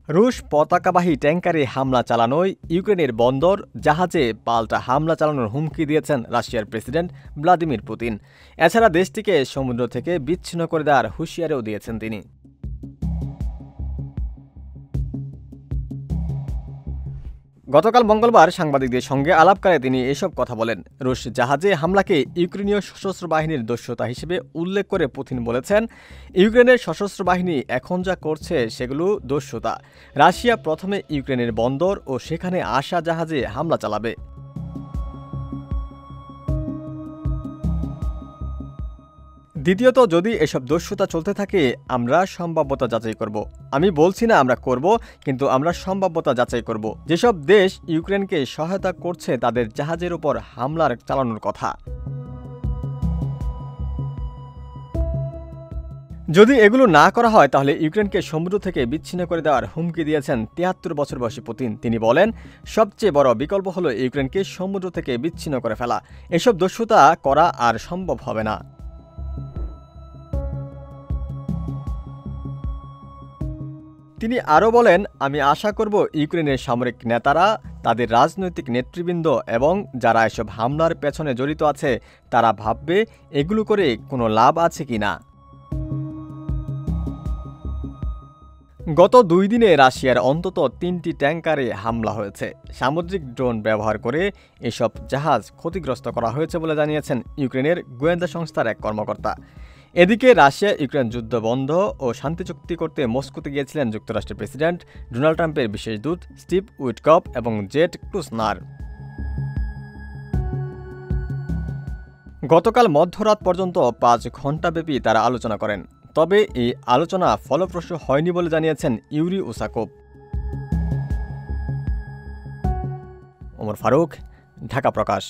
রুশ পতাকাবাহী ট্যাঙ্কারে হামলা চালানোয় ইউক্রেনের বন্দর জাহাজে পাল্টা হামলা চালানোর হুমকি দিয়েছেন রাশিয়ার প্রেসিডেন্ট ভ্লাদিমির পুতিন। এছাড়া দেশটিকে সমুদ্র থেকে বিচ্ছিন্ন করে দেওয়ার হুঁশিয়ারিও দিয়েছেন তিনি। গতকাল মঙ্গলবার সাংবাদিকদের সঙ্গে আলাপকালে তিনি এসব কথা বলেন। রুশ জাহাজে হামলাকে ইউক্রেনীয় সশস্ত্র বাহিনীর দস্যুতা হিসেবে উল্লেখ করে পুতিন বলেছেন, ইউক্রেনের সশস্ত্র বাহিনী এখন যা করছে সেগুলো দস্যুতা। রাশিয়া প্রথমে ইউক্রেনের বন্দর ও সেখানে আসা জাহাজে হামলা চালাবে। দ্বিতীয়ত, যদি এসব দস্যুতা চলতে থাকে আমরা সম্ভাব্যতা যাচাই করব। আমি বলছি না আমরা করব, কিন্তু আমরা সম্ভাব্যতা যাচাই করব। যেসব দেশ ইউক্রেনকে সহায়তা করছে তাদের জাহাজের উপর হামলার চালানোর কথা। যদি এগুলো না করা হয় তাহলে ইউক্রেনকে সমুদ্র থেকে বিচ্ছিন্ন করে দেওয়ার হুমকি দিয়েছেন ৭৩ বছর বয়সী পুতিন। তিনি বলেন, সবচেয়ে বড় বিকল্প হলো ইউক্রেনকে সমুদ্র থেকে বিচ্ছিন্ন করে ফেলা। এসব দস্যুতা করা আর সম্ভব হবে না। তিনি আরও বলেন, আমি আশা করব ইউক্রেনের সামরিক নেতারা, তাদের রাজনৈতিক নেতৃবৃন্দ এবং যারা এসব হামলার পেছনে জড়িত আছে তারা ভাববে এগুলো করে কোনো লাভ আছে কি না। গত ২ দিনে রাশিয়ার অন্তত ৩টি ট্যাঙ্কারে হামলা হয়েছে। সামুদ্রিক ড্রোন ব্যবহার করে এসব জাহাজ ক্ষতিগ্রস্ত করা হয়েছে বলে জানিয়েছেন ইউক্রেনের গোয়েন্দা সংস্থার এক কর্মকর্তা। এদিকে রাশিয়া ইউক্রেন যুদ্ধ বন্ধ ও শান্তি চুক্তি করতে মস্কোতে গিয়েছিলেন যুক্তরাষ্ট্রের প্রেসিডেন্ট ডোনাল্ড ট্রাম্পের বিশেষ দূত স্টিভ উইটকফ এবং জেড কুশনার। গতকাল মধ্যরাত পর্যন্ত ৫ ঘণ্টাব্যাপী তারা আলোচনা করেন। তবে এই আলোচনা ফলপ্রসূ হয়নি বলে জানিয়েছেন ইউরি উসাকোভ। ওমর ফারুক, ঢাকা প্রকাশ।